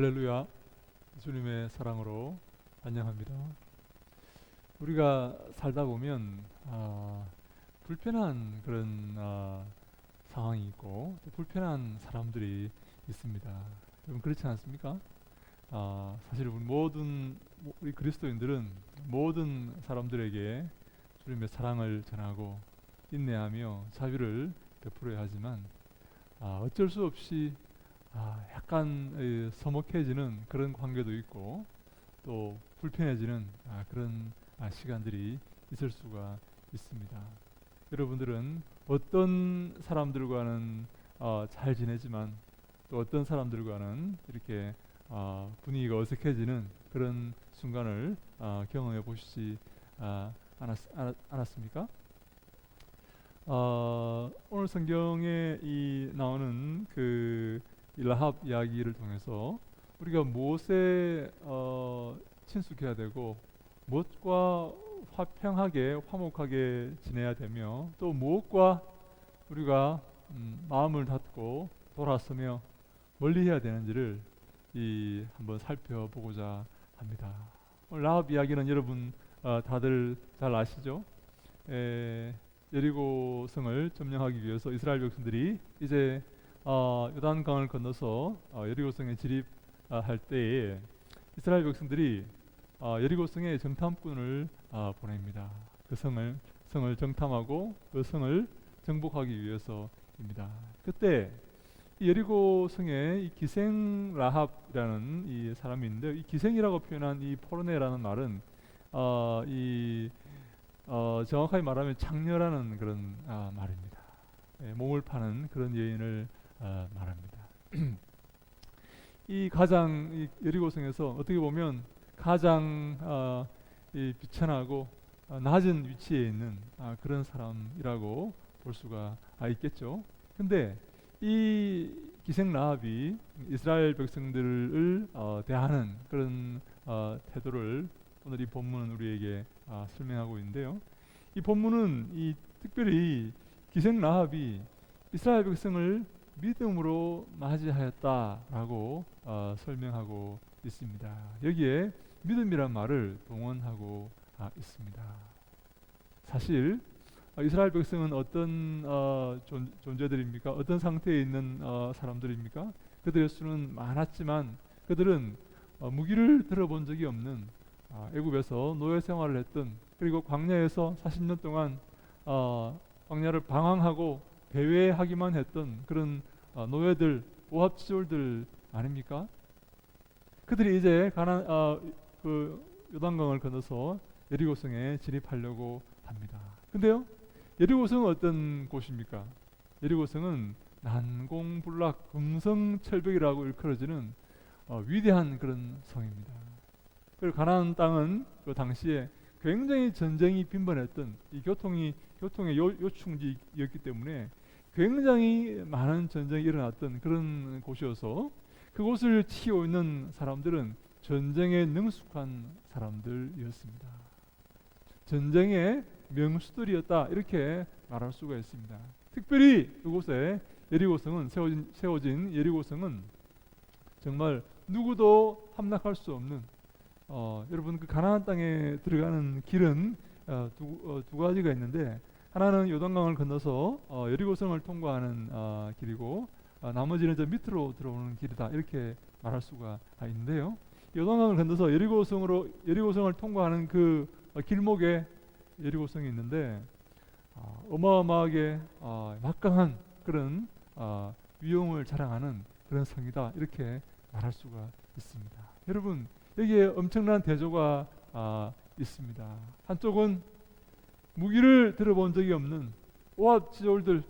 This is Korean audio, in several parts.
할렐루야. 주님의 사랑으로 안녕합니다. 우리가 살다 보면 불편한 그런 상황이 있고 또 불편한 사람들이 있습니다. 여러분 그렇지 않습니까? 사실 우리 그리스도인들은 모든 사람들에게 주님의 사랑을 전하고 인내하며 자비를 베풀어야 하지만 어쩔 수 없이 약간 서먹해지는 그런 관계도 있고 또 불편해지는 그런 시간들이 있을 수가 있습니다. 여러분들은 어떤 사람들과는 잘 지내지만 또 어떤 사람들과는 이렇게 분위기가 어색해지는 그런 순간을 경험해 보시지 않았습니까? 오늘 성경에 나오는 이 라합 이야기를 통해서 우리가 무엇에 친숙해야 되고 무엇과 화평하게 화목하게 지내야 되며 또 무엇과 우리가 마음을 닫고 돌아서며 멀리해야 되는지를 한번 살펴보고자 합니다. 오늘 라합 이야기는 여러분 다들 잘 아시죠? 여리고 성을 점령하기 위해서 이스라엘 백성들이 이제 요단강을 건너서 여리고성에 진입할 때에 이스라엘 백성들이 여리고성에 정탐꾼을 보냅니다. 그 성을 정탐하고 그 성을 정복하기 위해서입니다. 그때 이 여리고성에 이 기생 라합이라는 이 사람이 있는데, 이 기생이라고 표현한 이 포르네라는 말은 정확하게 말하면 창녀라는 그런 말입니다. 몸을 파는 그런 여인을 말합니다. 이 여리고성에서 어떻게 보면 가장 비천하고 낮은 위치에 있는 그런 사람이라고 볼 수가 있겠죠. 근데 이 기생 라합이 이스라엘 백성들을 대하는 그런 태도를 오늘 이 본문은 우리에게 설명하고 있는데요. 이 본문은 특별히 기생 라합이 이스라엘 백성을 믿음으로 맞이하였다라고 설명하고 있습니다. 여기에 믿음이란 말을 동원하고 있습니다. 사실 이스라엘 백성은 어떤 존재들입니까? 어떤 상태에 있는 사람들입니까? 그들의 수는 많았지만 그들은 무기를 들어본 적이 없는 애굽에서 노예 생활을 했던, 그리고 광야에서 40년 동안 광야를 방황하고 배회하기만 했던 그런 노예들, 오합지졸들 아닙니까? 그들이 이제 요단강을 건너서 여리고성에 진입하려고 합니다. 근데요, 여리고성은 어떤 곳입니까? 여리고성은 난공불락 금성철벽이라고 일컬어지는 위대한 그런 성입니다. 그리고 가나안 땅은 그 당시에 굉장히 전쟁이 빈번했던 교통의 요충지였기 때문에 굉장히 많은 전쟁이 일어났던 그런 곳이어서 그곳을 치고 있는 사람들은 전쟁에 능숙한 사람들이었습니다. 전쟁의 명수들이었다, 이렇게 말할 수가 있습니다. 특별히 그곳에 세워진 여리고성은 정말 누구도 함락할 수 없는, 여러분 그 가나안 땅에 들어가는 길은 두 가지가 있는데, 하나는 요단강을 건너서 여리고성을 통과하는 길이고, 나머지는 저 밑으로 들어오는 길이다, 이렇게 말할 수가 있는데요. 요단강을 건너서 여리고성을 통과하는 그 길목에 여리고성이 있는데 어마어마하게 막강한 그런 위용을 자랑하는 그런 성이다, 이렇게 말할 수가 있습니다. 여러분 여기에 엄청난 대조가 있습니다. 한쪽은 무기를 들어본 적이 없는 오합지졸들,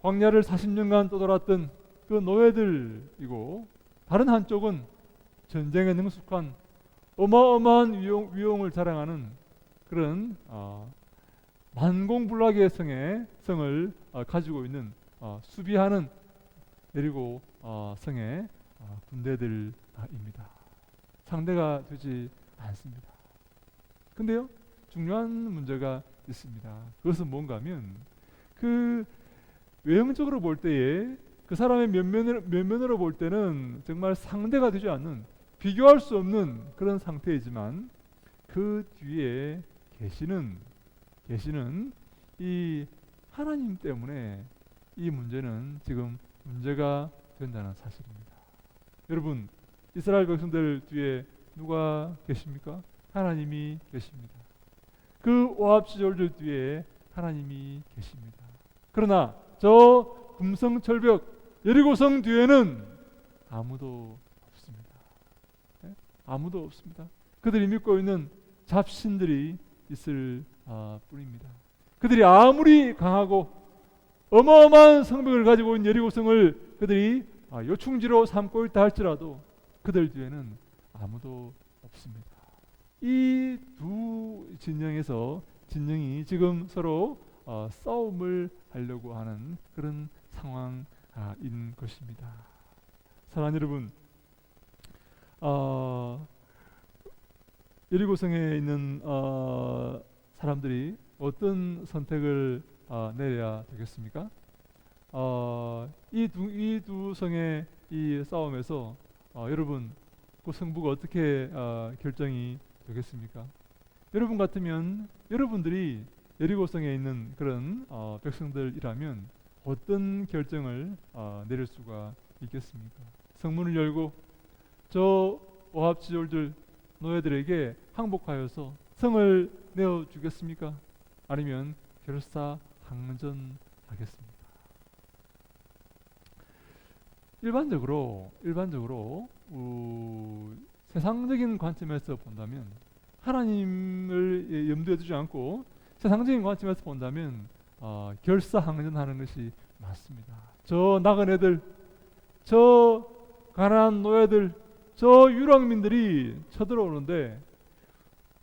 광야를 40년간 떠돌았던 그 노예들이고, 다른 한쪽은 전쟁에 능숙한 어마어마한 위용을 자랑하는 그런 만공불락의 성을 가지고 있는 수비하는 여리고 성의 군대들입니다. 상대가 되지 않습니다. 근데요, 중요한 문제가 있습니다. 그것은 뭔가 하면 외형적으로 볼 때에 그 사람의 면면으로 볼 때는 정말 상대가 되지 않는, 비교할 수 없는 그런 상태이지만 그 뒤에 계시는 이 하나님 때문에 이 문제는 지금 문제가 된다는 사실입니다. 여러분, 이스라엘 백성들 뒤에 누가 계십니까? 하나님이 계십니다. 그 오합지졸들 뒤에 하나님이 계십니다. 그러나 저 금성철벽 여리고성 뒤에는 아무도 없습니다. 네? 아무도 없습니다. 그들이 믿고 있는 잡신들이 있을 뿐입니다. 그들이 아무리 강하고 어마어마한 성벽을 가지고 있는 여리고성을 그들이 요충지로 삼고 있다 할지라도 그들 뒤에는 아무도 없습니다. 이 두 진영이 지금 서로 싸움을 하려고 하는 그런 상황인 것입니다. 사랑하는 여러분, 여리고성에 있는 사람들이 어떤 선택을 내려야 되겠습니까? 이 두 성의 이 싸움에서 여러분 그 승부가 어떻게 결정이 되겠습니까? 여러분 같으면 여러분들이 여리고성에 있는 그런 백성들이라면 어떤 결정을 내릴 수가 있겠습니까? 성문을 열고 저 오합지졸들 노예들에게 항복하여서 성을 내어주겠습니까? 아니면 결사항전하겠습니까? 일반적으로 세상적인 관점에서 본다면, 하나님을 염두에 두지 않고 세상적인 관점에서 본다면 결사항전하는 것이 맞습니다. 저 나그네들, 저 가난한 노예들, 저 유랑민들이 쳐들어오는데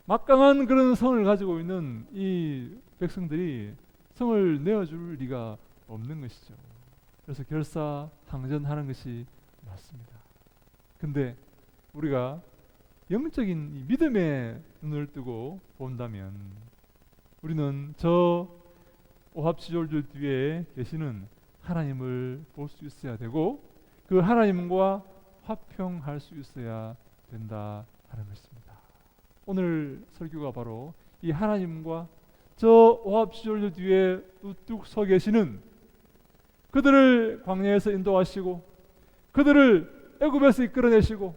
막강한 그런 성을 가지고 있는 이 백성들이 성을 내어줄 리가 없는 것이죠. 그래서 결사항전하는 것이 맞습니다. 근데 우리가 영적인 믿음의 눈을 뜨고 본다면 우리는 저 오합지졸들 뒤에 계시는 하나님을 볼 수 있어야 되고 그 하나님과 화평할 수 있어야 된다 하는 것입니다. 오늘 설교가 바로 이 하나님과 저 오합지졸들 뒤에 우뚝 서 계시는, 그들을 광야에서 인도하시고 그들을 애굽에서 이끌어내시고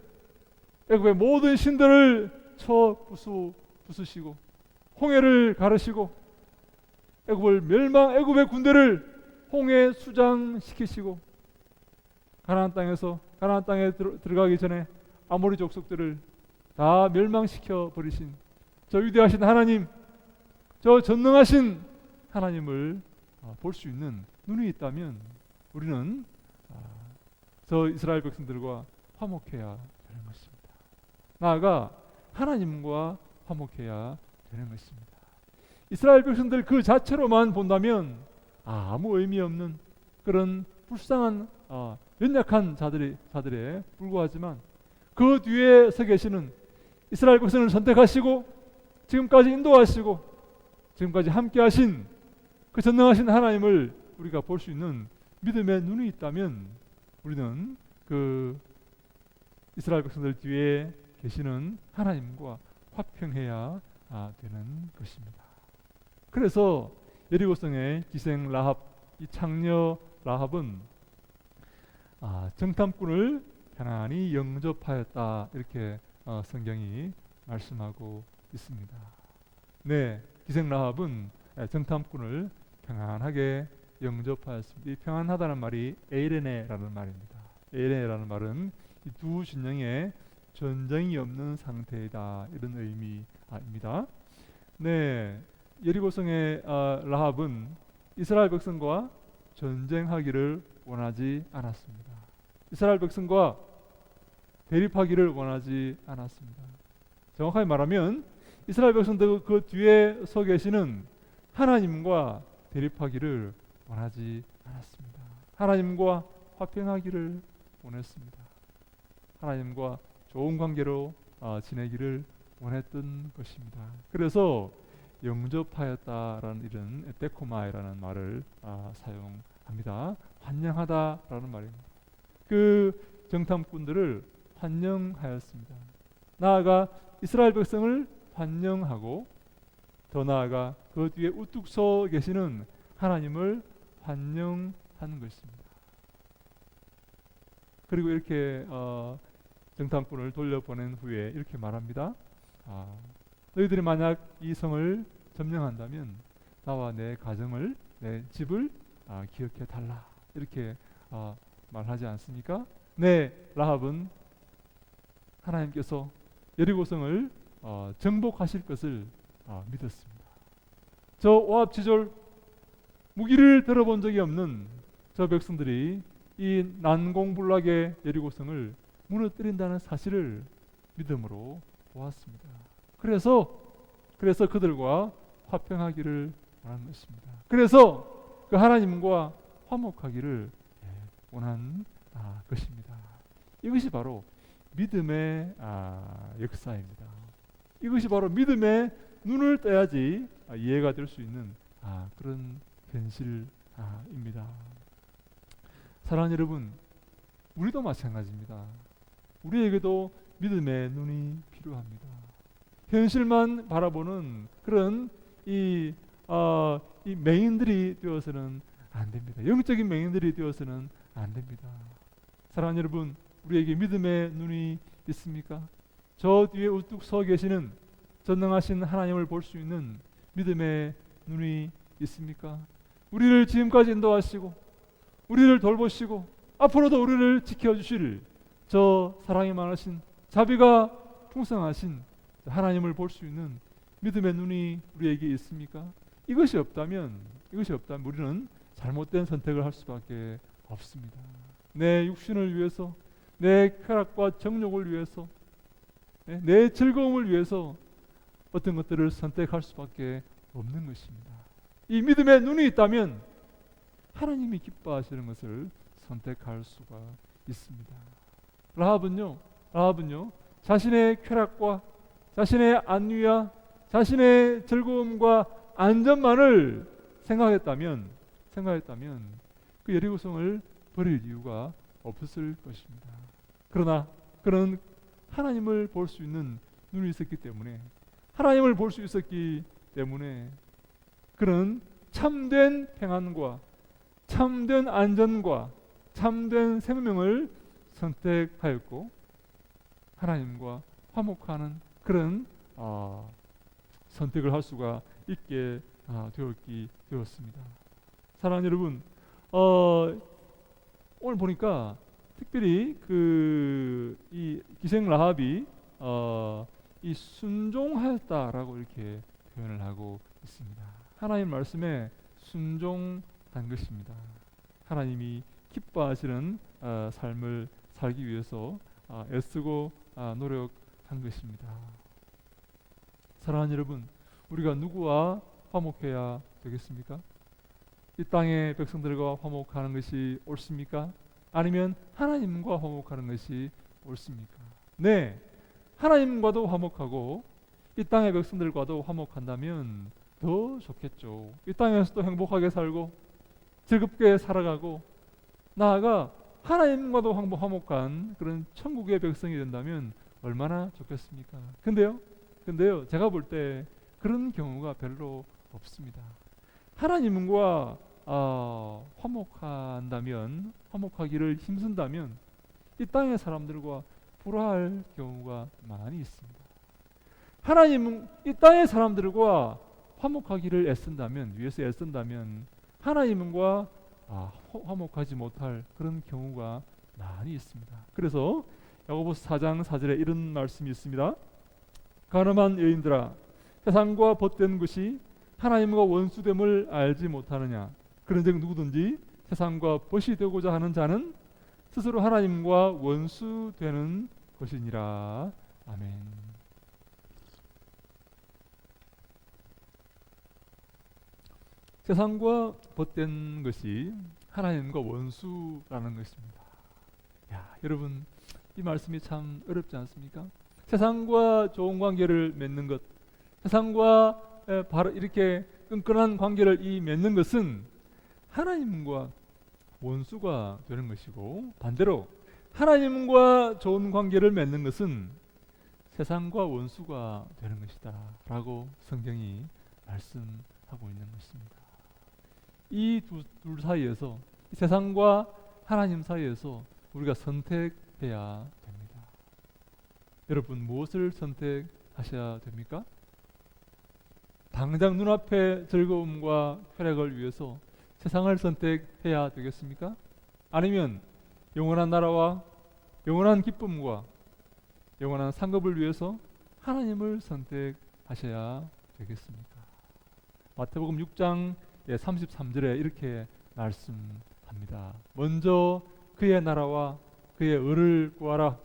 애굽의 모든 신들을 부수시고 홍해를 가르시고 애굽의 군대를 홍해 수장시키시고 가나안 땅에 들어가기 전에 아모리 족속들을 다 멸망시켜 버리신 저 위대하신 하나님, 저 전능하신 하나님을 볼 수 있는 눈이 있다면 우리는 저 이스라엘 백성들과 화목해야 되는 것입니다. 나아가 하나님과 화목해야 되는 것입니다. 이스라엘 백성들 그 자체로만 본다면 아무 의미 없는 그런 불쌍한 연약한 자들에 불과하지만 그 뒤에 서 계시는 이스라엘 백성을 선택하시고 지금까지 인도하시고 지금까지 함께 하신 그 전능하신 하나님을 우리가 볼 수 있는 믿음의 눈이 있다면 우리는 그 이스라엘 백성들 뒤에 계시는 하나님과 화평해야 되는 것입니다. 그래서 여리고성의 기생 라합, 이 창녀 라합은 정탐꾼을 편안히 영접하였다, 이렇게 성경이 말씀하고 있습니다. 네, 기생 라합은 정탐꾼을 평안하게 영접하였습니다. 이 평안하다는 말이 에이레네라는 말입니다. 에이레네라는 말은 이 두 진영에 전쟁이 없는 상태이다, 이런 의미입니다. 네, 여리고성의 라합은 이스라엘 백성과 전쟁하기를 원하지 않았습니다. 이스라엘 백성과 대립하기를 원하지 않았습니다. 정확하게 말하면 이스라엘 백성들 그 뒤에 서 계시는 하나님과 대립하기를 원하지 않았습니다. 하나님과 화평하기를 원했습니다. 하나님과 좋은 관계로 지내기를 원했던 것입니다. 그래서 영접하였다라는 이런 에테코마이라는 말을 사용합니다. 환영하다라는 말입니다. 그 정탐꾼들을 환영하였습니다. 나아가 이스라엘 백성을 환영하고 더 나아가 그 뒤에 우뚝 서 계시는 하나님을 환영하는 것입니다. 그리고 이렇게 정탐꾼을 돌려보낸 후에 이렇게 말합니다. 너희들이 만약 이 성을 점령한다면 나와 내 가정을, 내 집을 기억해 달라. 이렇게 말하지 않습니까? 네, 라합은 하나님께서 여리고성을 정복하실 것을 믿었습니다. 저 오합지졸 무기를 들어본 적이 없는 저 백성들이 이 난공불락의 여리고성을 무너뜨린다는 사실을 믿음으로 보았습니다. 그래서 그들과 화평하기를 원한 것입니다. 그래서 그 하나님과 화목하기를 원한 것입니다. 이것이 바로 믿음의 역사입니다. 이것이 바로 믿음의 눈을 떠야지 이해가 될 수 있는 그런 현실입니다. 사랑하는 여러분, 우리도 마찬가지입니다. 우리에게도 믿음의 눈이 필요합니다. 현실만 바라보는 그런 이 맹인들이 되어서는 안 됩니다. 영적인 맹인들이 되어서는 안 됩니다. 사랑하는 여러분, 우리에게 믿음의 눈이 있습니까? 저 뒤에 우뚝 서 계시는 전능하신 하나님을 볼 수 있는 믿음의 눈이 있습니까? 우리를 지금까지 인도하시고 우리를 돌보시고 앞으로도 우리를 지켜주실 저 사랑이 많으신, 자비가 풍성하신 하나님을 볼 수 있는 믿음의 눈이 우리에게 있습니까? 이것이 없다면 우리는 잘못된 선택을 할 수밖에 없습니다. 내 육신을 위해서, 내 쾌락과 정욕을 위해서, 내 즐거움을 위해서 어떤 것들을 선택할 수밖에 없는 것입니다. 이 믿음의 눈이 있다면 하나님이 기뻐하시는 것을 선택할 수가 있습니다. 라합은요 자신의 쾌락과 자신의 안위와 자신의 즐거움과 안전만을 생각했다면 그 여리고성을 버릴 이유가 없었을 것입니다. 그러나 그는 하나님을 볼 수 있는 눈이 있었기 때문에, 하나님을 볼 수 있었기 때문에 그는 참된 평안과 참된 안전과 참된 생명을 선택하였고 하나님과 화목하는 그런 선택을 할 수가 있게 되었습니다. 사랑하는 여러분, 오늘 보니까 특별히 이 기생 라합이 이 순종하였다라고 이렇게 표현을 하고 있습니다. 하나님 말씀에 순종한 것입니다. 하나님이 기뻐하시는 삶을 살기 위해서 애쓰고 노력한 것입니다. 사랑하는 여러분, 우리가 누구와 화목해야 되겠습니까? 이 땅의 백성들과 화목하는 것이 옳습니까? 아니면 하나님과 화목하는 것이 옳습니까? 네, 하나님과도 화목하고 이 땅의 백성들과도 화목한다면 더 좋겠죠. 이 땅에서도 행복하게 살고 즐겁게 살아가고 나아가 하나님과도 화목한 그런 천국의 백성이 된다면 얼마나 좋겠습니까? 근데요 제가 볼 때 그런 경우가 별로 없습니다. 하나님과 화목하기를 힘쓴다면 이 땅의 사람들과 불화할 경우가 많이 있습니다. 하나님은 이 땅의 사람들과 화목하기를 위해서 애쓴다면 하나님과 화목하지 못할 그런 경우가 많이 있습니다. 그래서 야고보서 4장 4절에 이런 말씀이 있습니다. 가늠한 여인들아, 세상과 벗된 것이 하나님과 원수됨을 알지 못하느냐? 그런즉 누구든지 세상과 벗이 되고자 하는 자는 스스로 하나님과 원수되는 것이니라. 아멘. 세상과 벗된 것이 하나님과 원수라는 것입니다. 여러분, 이 말씀이 참 어렵지 않습니까? 세상과 좋은 관계를 맺는 것, 세상과 바로 이렇게 끈끈한 관계를 맺는 것은 하나님과 원수가 되는 것이고, 반대로 하나님과 좋은 관계를 맺는 것은 세상과 원수가 되는 것이다 라고 성경이 말씀하고 있는 것입니다. 이 둘 사이에서, 세상과 하나님 사이에서 우리가 선택해야 됩니다. 여러분, 무엇을 선택하셔야 됩니까? 당장 눈앞의 즐거움과 쾌락을 위해서 세상을 선택해야 되겠습니까? 아니면 영원한 나라와 영원한 기쁨과 영원한 상급을 위해서 하나님을 선택하셔야 되겠습니까? 마태복음 6장 33절에 이렇게 말씀합니다. 먼저 그의 나라와 그의 의를 구하라.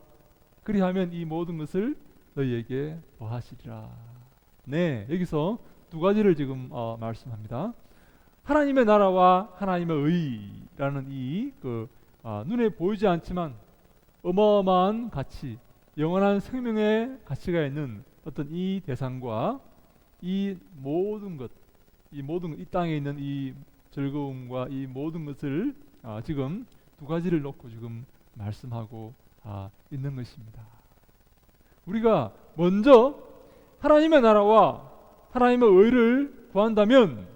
그리하면 이 모든 것을 너희에게 더하시리라. 네, 여기서 두 가지를 지금 말씀합니다. 하나님의 나라와 하나님의 의라는 눈에 보이지 않지만 어마어마한 가치, 영원한 생명의 가치가 있는 어떤 이 대상과 이 모든 것, 이 땅에 있는 이 즐거움과 이 모든 것을 지금 두 가지를 놓고 지금 말씀하고 있는 것입니다. 우리가 먼저 하나님의 나라와 하나님의 의를 구한다면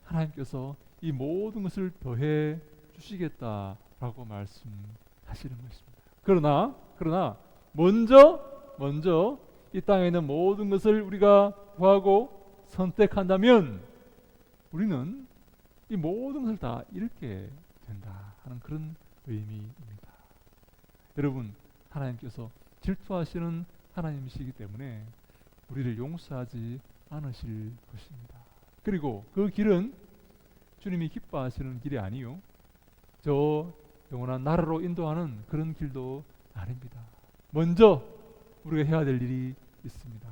하나님께서 이 모든 것을 더해 주시겠다라고 말씀하시는 것입니다. 그러나 먼저 이 땅에 있는 모든 것을 우리가 구하고 선택한다면 우리는 이 모든 것을 다 잃게 된다 하는 그런 의미입니다. 여러분, 하나님께서 질투하시는 하나님이시기 때문에 우리를 용서하지 않으실 것입니다. 그리고 그 길은 주님이 기뻐하시는 길이 아니요, 저 영원한 나라로 인도하는 그런 길도 아닙니다. 먼저 우리가 해야 될 일이 있습니다.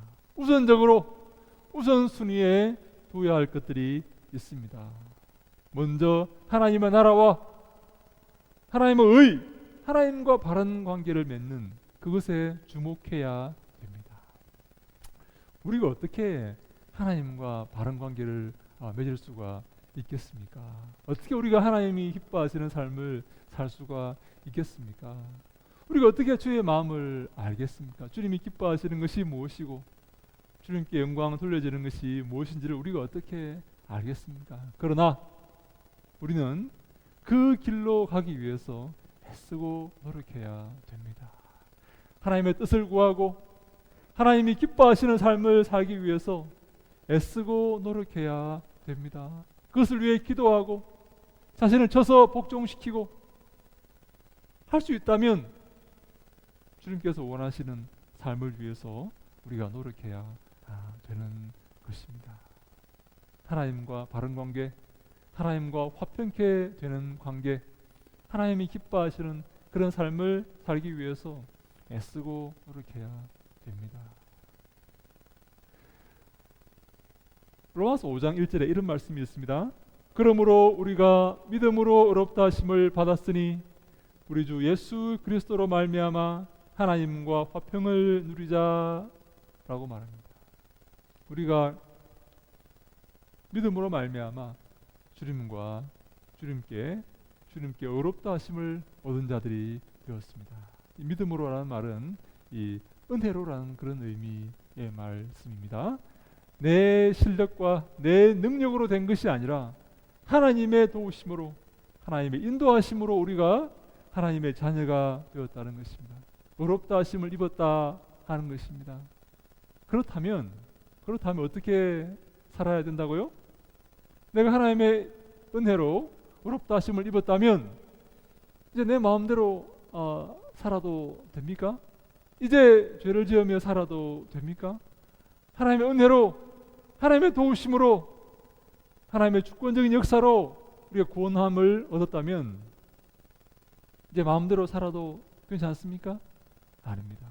우선순위에 두어야 할 것들이 있습니다. 먼저 하나님의 나라와 하나님의 의, 하나님과 바른 관계를 맺는 그것에 주목해야 됩니다. 우리가 어떻게 하나님과 바른 관계를 맺을 수가 있겠습니까? 어떻게 우리가 하나님이 기뻐하시는 삶을 살 수가 있겠습니까? 우리가 어떻게 주의 마음을 알겠습니까? 주님이 기뻐하시는 것이 무엇이고 주님께 영광 돌려지는 것이 무엇인지를 우리가 어떻게 알겠습니까? 그러나 우리는 그 길로 가기 위해서 애쓰고 노력해야 됩니다. 하나님의 뜻을 구하고 하나님이 기뻐하시는 삶을 살기 위해서 애쓰고 노력해야 됩니다. 그것을 위해 기도하고 자신을 쳐서 복종시키고 할 수 있다면 주님께서 원하시는 삶을 위해서 우리가 노력해야 되는 것입니다. 하나님과 바른 관계, 하나님과 화평케 되는 관계, 하나님이 기뻐하시는 그런 삶을 살기 위해서 애쓰고 노력해야 됩니다. 로마서 5장 1절에 이런 말씀이 있습니다. 그러므로 우리가 믿음으로 의롭다 하심을 받았으니 우리 주 예수 그리스도로 말미암아 하나님과 화평을 누리자라고 말합니다. 우리가 믿음으로 말미암아 주님께 의롭다 하심을 얻은 자들이 되었습니다. 이 믿음으로라는 말은 이 은혜로라는 그런 의미의 말씀입니다. 내 실력과 내 능력으로 된 것이 아니라 하나님의 도우심으로, 하나님의 인도하심으로 우리가 하나님의 자녀가 되었다는 것입니다. 의롭다 하심을 입었다 하는 것입니다. 그렇다면 어떻게 살아야 된다고요? 내가 하나님의 은혜로 의롭다 하심을 입었다면 이제 내 마음대로 살아도 됩니까? 이제 죄를 지으며 살아도 됩니까? 하나님의 은혜로, 하나님의 도우심으로, 하나님의 주권적인 역사로 우리가 구원함을 얻었다면 이제 마음대로 살아도 괜찮습니까? 아닙니다.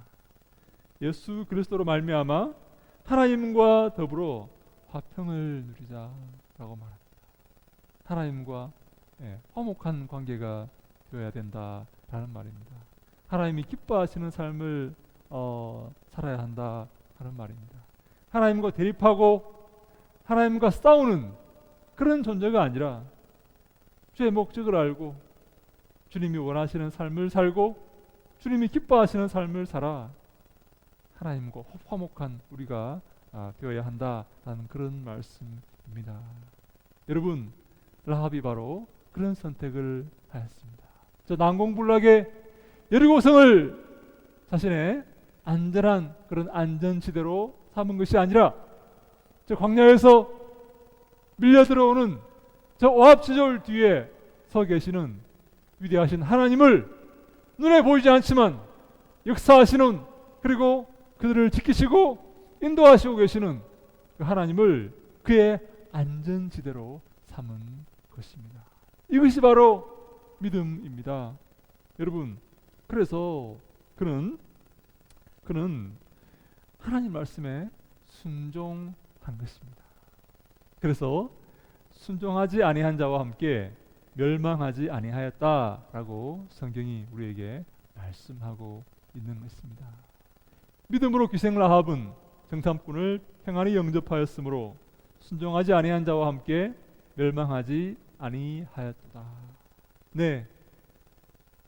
예수 그리스도로 말미암아 하나님과 더불어 화평을 누리자라고 말합니다. 하나님과 화목한 관계가 되어야 된다라는 말입니다. 하나님이 기뻐하시는 삶을 살아야 한다 하는 말입니다. 하나님과 대립하고 하나님과 싸우는 그런 존재가 아니라 주의 목적을 알고 주님이 원하시는 삶을 살고 주님이 기뻐하시는 삶을 살아 하나님과 화목한 우리가 되어야 한다라는 그런 말씀입니다. 여러분, 라합이 바로 그런 선택을 하였습니다. 저 난공불락의 여리고성을 자신의 안전한 그런 안전지대로 삼은 것이 아니라 저 광야에서 밀려 들어오는 저 오합지졸 뒤에 서 계시는 위대하신 하나님을 눈에 보이지 않지만 역사하시는, 그리고 그들을 지키시고 인도하시고 계시는 그 하나님을 그의 안전지대로 삼은 것입니다. 이것이 바로 믿음입니다. 여러분, 그래서 그는 하나님 말씀에 순종한 것입니다. 그래서 순종하지 아니한 자와 함께 멸망하지 아니하였다라고 성경이 우리에게 말씀하고 있는 것입니다. 믿음으로 귀생 라합은 정탐꾼을 평안히 영접하였으므로 순종하지 아니한 자와 함께 멸망하지 아니하였다. 네,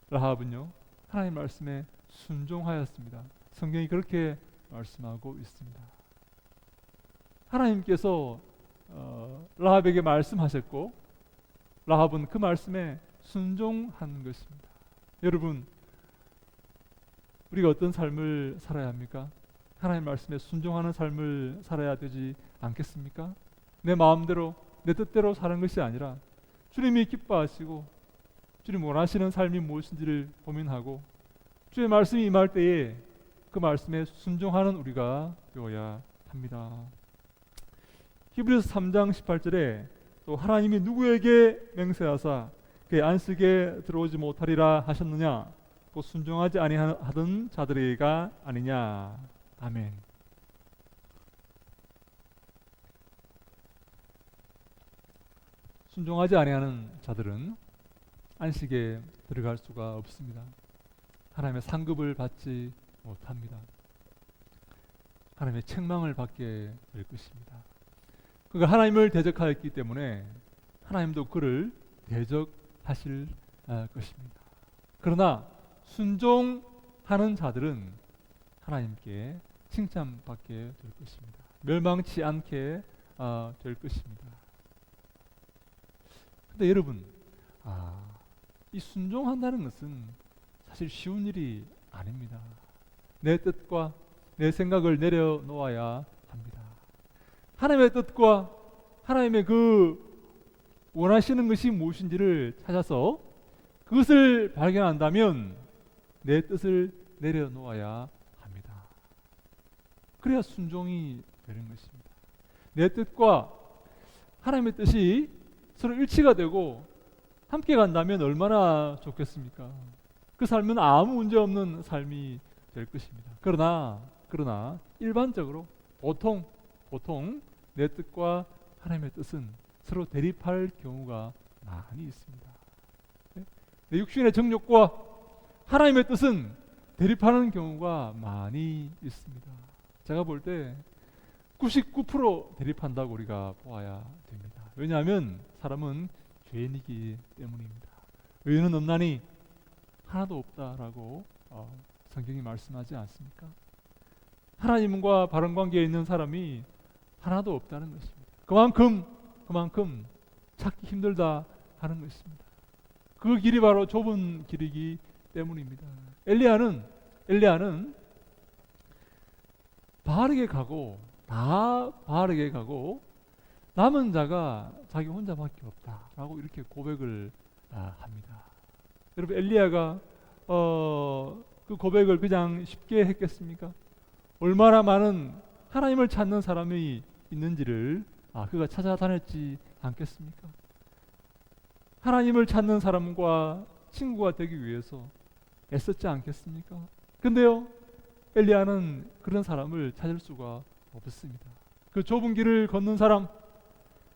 라합은요 하나님 말씀에 순종하였습니다. 성경이 그렇게 말씀하고 있습니다. 하나님께서 라합에게 말씀하셨고 라합은 그 말씀에 순종한 것입니다. 여러분, 우리가 어떤 삶을 살아야 합니까? 하나님 말씀에 순종하는 삶을 살아야 되지 않겠습니까? 내 마음대로 내 뜻대로 사는 것이 아니라 주님이 기뻐하시고 주님 원하시는 삶이 무엇인지를 고민하고 주의 말씀이 임할 때에 그 말씀에 순종하는 우리가 되어야 합니다. 히브리서 3장 18절에 또 하나님이 누구에게 맹세하사 그의 안식에 들어오지 못하리라 하셨느냐, 또 순종하지 아니하던 자들에게가 아니냐. 아멘. 순종하지 아니하는 자들은 안식에 들어갈 수가 없습니다. 하나님의 상급을 받지 못합니다. 하나님의 책망을 받게 될 것입니다. 그가 하나님을 대적하였기 때문에 하나님도 그를 대적하실 것입니다. 그러나 순종하는 자들은 하나님께 칭찬받게 될 것입니다. 멸망치 않게 될 것입니다. 근데 여러분, 이 순종한다는 것은 사실 쉬운 일이 아닙니다. 내 뜻과 내 생각을 내려놓아야 합니다. 하나님의 뜻과 하나님의 그 원하시는 것이 무엇인지를 찾아서 그것을 발견한다면 내 뜻을 내려놓아야 합니다. 그래야 순종이 되는 것입니다. 내 뜻과 하나님의 뜻이 서로 일치가 되고 함께 간다면 얼마나 좋겠습니까? 그 삶은 아무 문제 없는 삶이 될 것입니다. 그러나 일반적으로 보통 내 뜻과 하나님의 뜻은 서로 대립할 경우가 많이 있습니다. 내 육신의 정욕과 하나님의 뜻은 대립하는 경우가 많이 있습니다. 제가 볼 때 99% 대립한다고 우리가 보아야 됩니다. 왜냐하면 사람은 죄인이기 때문입니다. 의인은 없나니 하나도 없다라고 성경이 말씀하지 않습니까? 하나님과 바른 관계에 있는 사람이 하나도 없다는 것입니다. 그만큼 찾기 힘들다 하는 것입니다. 그 길이 바로 좁은 길이기 때문입니다. 엘리야는 바르게 가고 남은 자가 자기 혼자밖에 없다라고 이렇게 고백을 합니다. 여러분, 엘리야가 그 고백을 그냥 쉽게 했겠습니까? 얼마나 많은 하나님을 찾는 사람이 있는지를 그가 찾아다녔지 않겠습니까? 하나님을 찾는 사람과 친구가 되기 위해서 애썼지 않겠습니까? 근데요, 엘리야는 그런 사람을 찾을 수가 없었습니다. 그 좁은 길을 걷는 사람,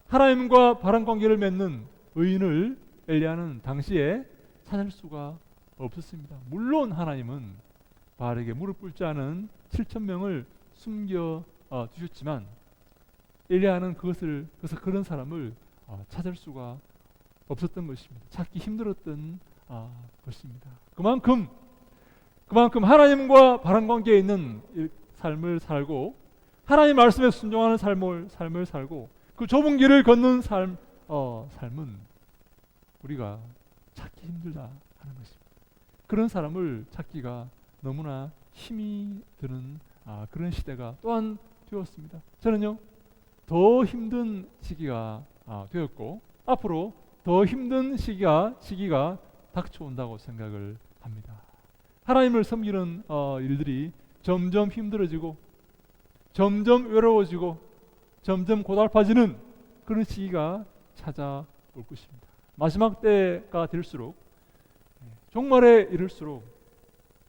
하나님과 바른 관계를 맺는 의인을 엘리야는 당시에 찾을 수가 없었습니다. 물론 하나님은 바알에게 무릎 꿇지 않은 7,000명을 숨겨 주셨지만 엘리야는 그래서 그런 사람을 찾을 수가 없었던 것입니다. 찾기 힘들었던 것입니다. 그만큼 하나님과 바른 관계에 있는 이 삶을 살고 하나님 말씀에 순종하는 삶을 살고 그 좁은 길을 걷는 삶은 우리가 찾기 힘들다 하는 것입니다. 그런 사람을 찾기가 너무나 힘이 드는 그런 시대가 또한 되었습니다. 저는요 더 힘든 시기가 되었고 앞으로 더 힘든 시기가 닥쳐온다고 생각을 합니다. 하나님을 섬기는 일들이 점점 힘들어지고 점점 외로워지고 점점 고달파지는 그런 시기가 찾아올 것입니다. 마지막 때가 될수록 종말에 이를수록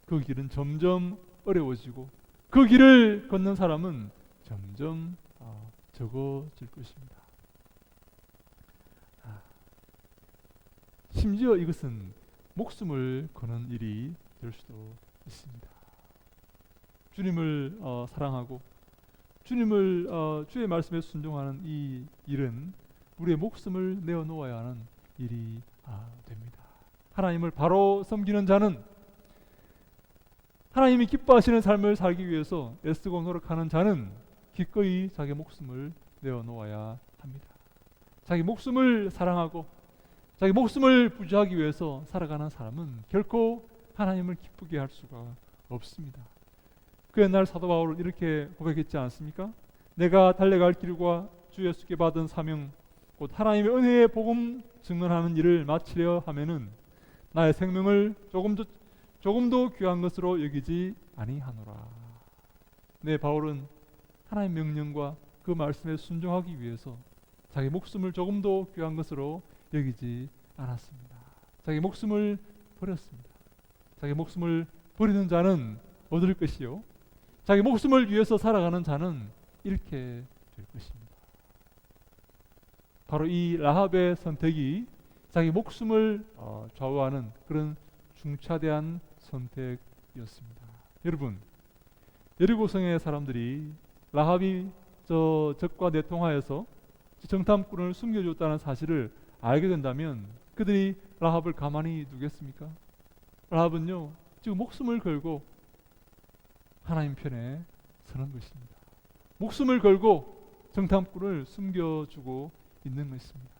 그 길은 점점 어려워지고 그 길을 걷는 사람은 점점 적어질 것입니다. 심지어 이것은 목숨을 거는 일이 될 수도 있습니다. 주님을 사랑하고 주의 말씀에 순종하는 이 일은 우리의 목숨을 내어놓아야 하는 일이 됩니다. 하나님을 바로 섬기는 자는 하나님이 기뻐하시는 삶을 살기 위해서 애쓰고 노력하는 자는 기꺼이 자기 목숨을 내어놓아야 합니다. 자기 목숨을 사랑하고 자기 목숨을 부지하기 위해서 살아가는 사람은 결코 하나님을 기쁘게 할 수가 없습니다. 그 옛날 사도 바울은 이렇게 고백했지 않습니까? 내가 달려갈 길과 주 예수께 받은 사명 곧 하나님의 은혜의 복음 증언하는 일을 마치려 하면은 나의 생명을 조금도 귀한 것으로 여기지 아니하노라. 네, 바울은 하나님의 명령과 그 말씀에 순종하기 위해서 자기 목숨을 조금도 귀한 것으로 여기지 않았습니다. 자기 목숨을 버렸습니다. 자기 목숨을 버리는 자는 얻을 것이요 자기 목숨을 위해서 살아가는 자는 잃게 될 것입니다. 바로 이 라합의 선택이 자기 목숨을 좌우하는 그런 중차대한 선택이었습니다. 여러분, 여리고성의 사람들이 라합이 적과 내통하여서 정탐꾼을 숨겨줬다는 사실을 알게 된다면 그들이 라합을 가만히 두겠습니까? 라합은요 지금 목숨을 걸고 하나님 편에 서는 것입니다. 목숨을 걸고 정탐꾼을 숨겨주고 있는 것입니다.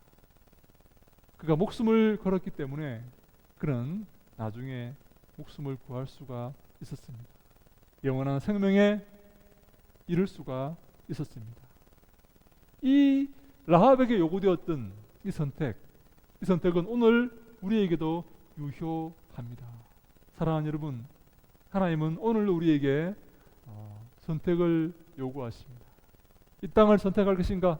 그가 목숨을 걸었기 때문에 그는 나중에 목숨을 구할 수가 있었습니다. 영원한 생명에 이를 수가 있었습니다. 이 라합에게 요구되었던 이 선택은 오늘 우리에게도 유효합니다. 사랑하는 여러분, 하나님은 오늘 우리에게 선택을 요구하십니다. 이 땅을 선택할 것인가?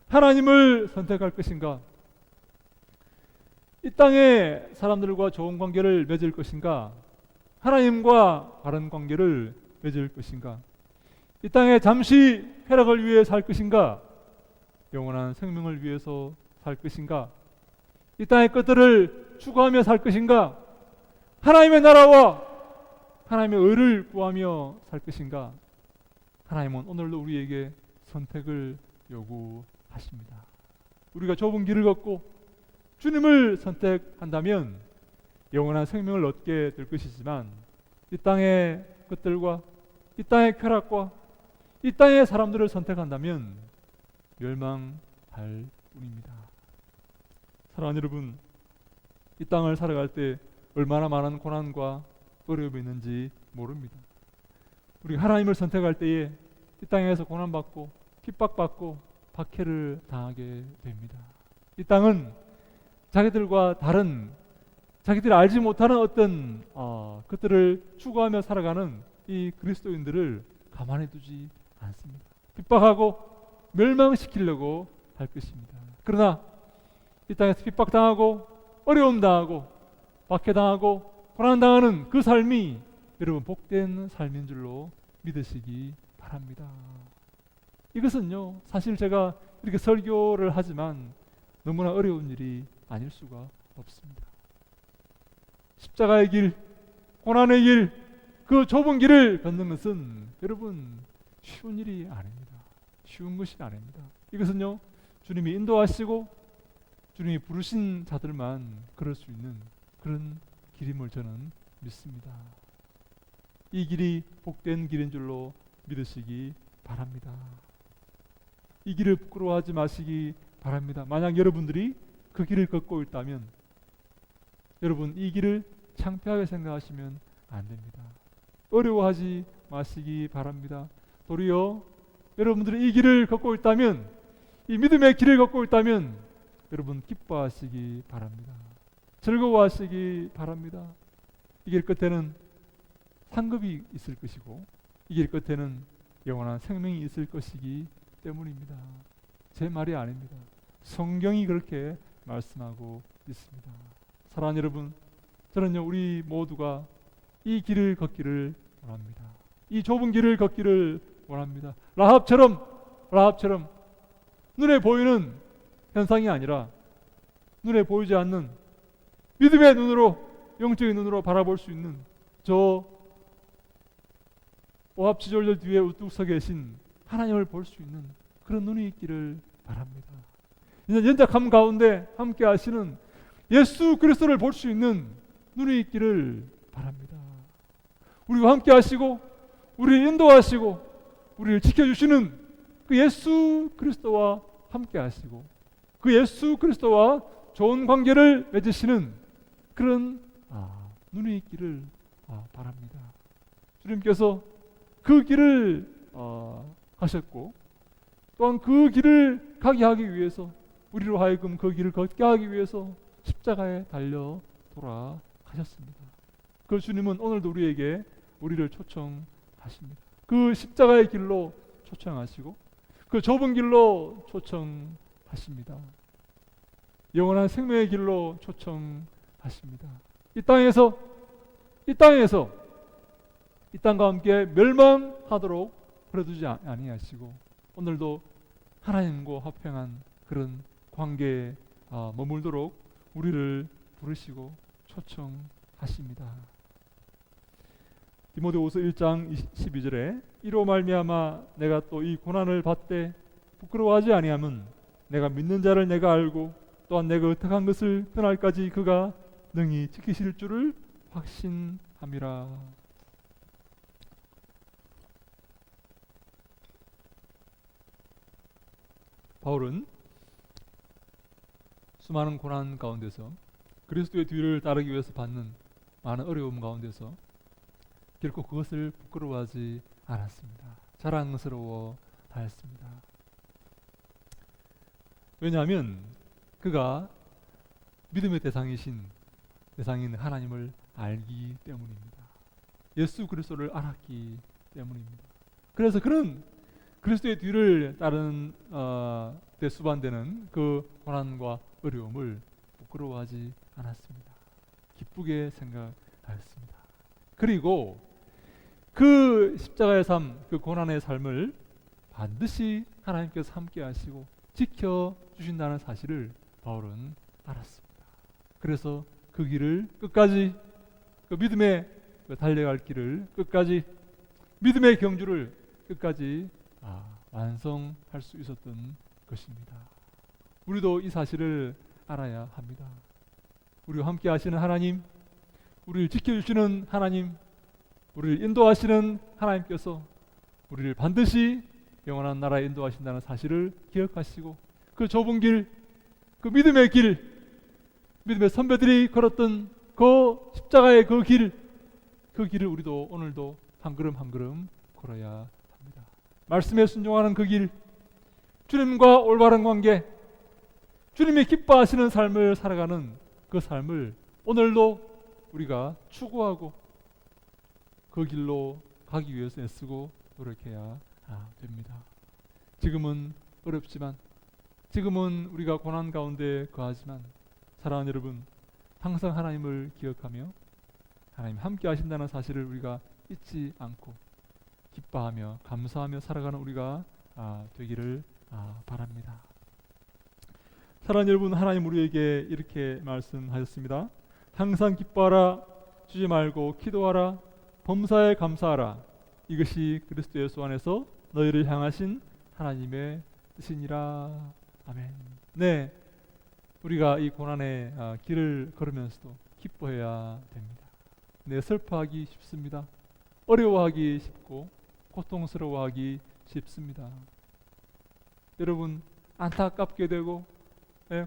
하나님을 선택할 것인가? 이 땅의 사람들과 좋은 관계를 맺을 것인가? 하나님과 바른 관계를 맺을 것인가? 이 땅에 잠시 쾌락을 위해 살 것인가? 영원한 생명을 위해서 살 것인가? 이 땅의 것들을 추구하며 살 것인가? 하나님의 나라와 하나님의 의를 구하며 살 것인가? 하나님은 오늘도 우리에게 선택을 요구하십니다. 우리가 좁은 길을 걷고 주님을 선택한다면 영원한 생명을 얻게 될 것이지만 이 땅의 것들과 이 땅의 쾌락과 이 땅의 사람들을 선택한다면 멸망할 뿐입니다. 사랑하는 여러분, 이 땅을 살아갈 때 얼마나 많은 고난과 어려움이 있는지 모릅니다. 우리가 하나님을 선택할 때에 이 땅에서 고난받고 핍박받고 박해를 당하게 됩니다. 이 땅은 자기들과 다른 자기들이 알지 못하는 어떤 것들을 추구하며 살아가는 이 그리스도인들을 가만히 두지 않습니다. 핍박하고 멸망시키려고 할 것입니다. 그러나 이 땅에서 핍박당하고 어려움 당하고 박해당하고 고난당하는 그 삶이 여러분 복된 삶인 줄로 믿으시기 바랍니다. 이것은요 사실 제가 이렇게 설교를 하지만 너무나 어려운 일이 아닐 수가 없습니다. 십자가의 길, 고난의 길, 그 좁은 길을 걷는 것은 여러분 쉬운 일이 아닙니다. 쉬운 것이 아닙니다. 이것은요 주님이 인도하시고 주님이 부르신 자들만 그럴 수 있는 그런 길임을 저는 믿습니다. 이 길이 복된 길인 줄로 믿으시기 바랍니다. 이 길을 부끄러워하지 마시기 바랍니다. 만약 여러분들이 그 길을 걷고 있다면 여러분 이 길을 창피하게 생각하시면 안 됩니다. 어려워하지 마시기 바랍니다. 도리어 여러분들이 이 길을 걷고 있다면, 이 믿음의 길을 걷고 있다면 여러분 기뻐하시기 바랍니다. 즐거워하시기 바랍니다. 이 길 끝에는 상급이 있을 것이고 이 길 끝에는 영원한 생명이 있을 것이기 때문입니다. 제 말이 아닙니다. 성경이 그렇게 말씀하고 있습니다. 사랑하는 여러분, 저는요 우리 모두가 이 길을 걷기를 원합니다. 이 좁은 길을 걷기를 원합니다. 라합처럼 눈에 보이는 현상이 아니라 눈에 보이지 않는 믿음의 눈으로, 영적인 눈으로 바라볼 수 있는 저 오합지졸들 뒤에 우뚝 서 계신 하나님을 볼 수 있는 그런 눈이 있기를 바랍니다. 이제 연약함 가운데 함께 하시는 예수 그리스도를 볼 수 있는 눈이 있기를 바랍니다. 우리와 함께 하시고 우리를 인도하시고 우리를 지켜주시는 그 예수 그리스도와 함께 하시고 그 예수 그리스도와 좋은 관계를 맺으시는 그런 눈이 있기를 바랍니다. 주님께서 그 길을 하셨고 또한 그 길을 가게 하기 위해서 우리로 하여금 그 길을 걷게 하기 위해서 십자가에 달려 돌아가셨습니다. 그 주님은 오늘도 우리를 초청하십니다. 그 십자가의 길로 초청하시고 그 좁은 길로 초청하십니다. 영원한 생명의 길로 초청하십니다. 이 땅과 함께 멸망하도록 버려두지 아니하시고 오늘도 하나님과 화평한 그런 관계에 머물도록 우리를 부르시고 초청하십니다. 디모데후서 1장 12절에 이로 말미암아 내가 또 이 고난을 받되 부끄러워하지 아니함은 내가 믿는 자를 내가 알고 또한 내가 의탁한 것을 그날까지 그가 능히 지키실 줄을 확신함이라. 바울은 수많은 고난 가운데서 그리스도의 뒤를 따르기 위해서 받는 많은 어려움 가운데서 결코 그것을 부끄러워하지 않았습니다. 자랑스러워 하였습니다. 왜냐하면 그가 믿음의 대상인 하나님을 알기 때문입니다. 예수 그리스도를 알았기 때문입니다. 그래서 그는 그리스도의 뒤를 따르는 데 수반되는 그 고난과 어려움을 부끄러워하지 않았습니다. 기쁘게 생각하였습니다. 그리고 그 십자가의 삶, 그 고난의 삶을 반드시 하나님께서 함께 하시고 지켜주신다는 사실을 바울은 알았습니다. 그래서 그 길을 끝까지, 그 믿음의 달려갈 길을 끝까지, 믿음의 경주를 끝까지 완성할 수 있었던 것입니다. 우리도 이 사실을 알아야 합니다. 우리와 함께 하시는 하나님, 우리를 지켜주시는 하나님, 우리를 인도하시는 하나님께서 우리를 반드시 영원한 나라에 인도하신다는 사실을 기억하시고 그 좁은 길, 그 믿음의 길, 믿음의 선배들이 걸었던 그 십자가의 그 길을 우리도 오늘도 한 걸음 한 걸음 걸어야 합니다. 말씀에 순종하는 그 길, 주님과 올바른 관계, 주님이 기뻐하시는 삶을 살아가는 그 삶을 오늘도 우리가 추구하고 그 길로 가기 위해서 애쓰고 노력해야 됩니다. 지금은 어렵지만, 지금은 우리가 고난 가운데 거하지만 사랑하는 여러분, 항상 하나님을 기억하며 하나님 함께 하신다는 사실을 우리가 잊지 않고 기뻐하며 감사하며 살아가는 우리가 되기를 바랍니다. 사랑하는 여러분, 하나님 우리에게 이렇게 말씀하셨습니다. 항상 기뻐하라, 주지 말고 기도하라, 범사에 감사하라. 이것이 그리스도 예수 안에서 너희를 향하신 하나님의 뜻이니라. 아멘. 네, 우리가 이 고난의 길을 걸으면서도 기뻐해야 됩니다. 네, 슬퍼하기 쉽습니다. 어려워하기 쉽고 고통스러워하기 쉽습니다. 여러분 안타깝게 되고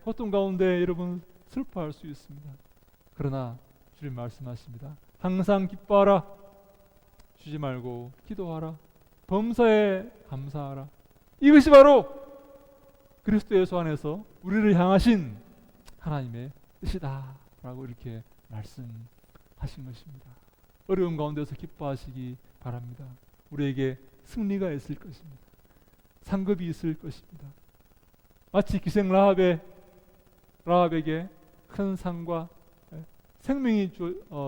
고통 가운데 여러분 슬퍼할 수 있습니다. 그러나 주님 말씀하십니다. 항상 기뻐하라. 쉬지 말고 기도하라. 범사에 감사하라. 이것이 바로 그리스도 예수 안에서 우리를 향하신 하나님의 뜻이다 라고 이렇게 말씀하신 것입니다. 어려운 가운데서 기뻐하시기 바랍니다. 우리에게 승리가 있을 것입니다. 상급이 있을 것입니다. 마치 기생 라합에게 큰 상과 생명이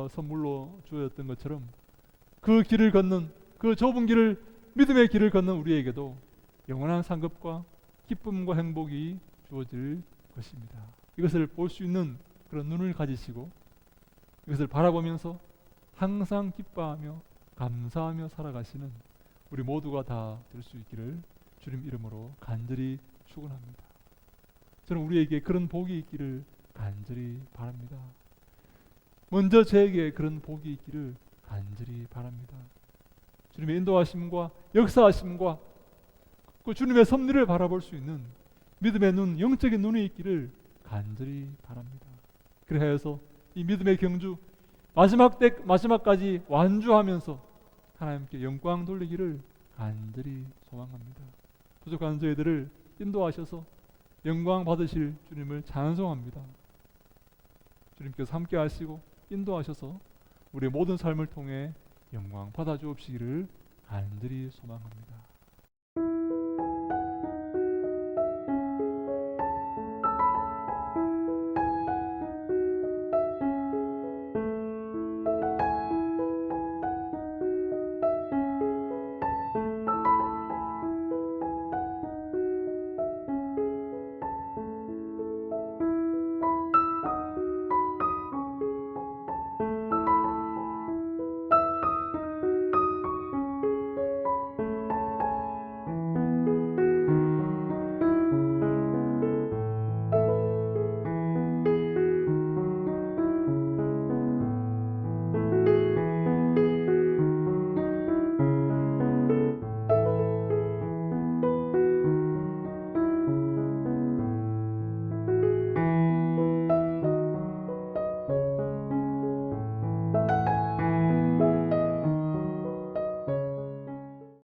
선물로 주어졌던 것처럼 그 길을 걷는, 그 좁은 길을, 믿음의 길을 걷는 우리에게도 영원한 상급과 기쁨과 행복이 주어질 것입니다. 이것을 볼 수 있는 그런 눈을 가지시고 이것을 바라보면서 항상 기뻐하며 감사하며 살아가시는 우리 모두가 다 될 수 있기를 주님 이름으로 간절히 축원합니다. 저는 우리에게 그런 복이 있기를 간절히 바랍니다. 먼저 저에게 그런 복이 있기를 간절히 바랍니다. 주님의 인도하심과 역사하심과 그 주님의 섭리를 바라볼 수 있는 믿음의 눈, 영적인 눈이 있기를 간절히 바랍니다. 그래서 이 믿음의 경주 마지막까지 완주하면서 하나님께 영광 돌리기를 간절히 소망합니다. 부족한 저희들을 인도하셔서 영광 받으실 주님을 찬송합니다. 주님께서 함께 하시고 인도하셔서 우리의 모든 삶을 통해 영광 받아 주옵시기를 간절히 소망합니다.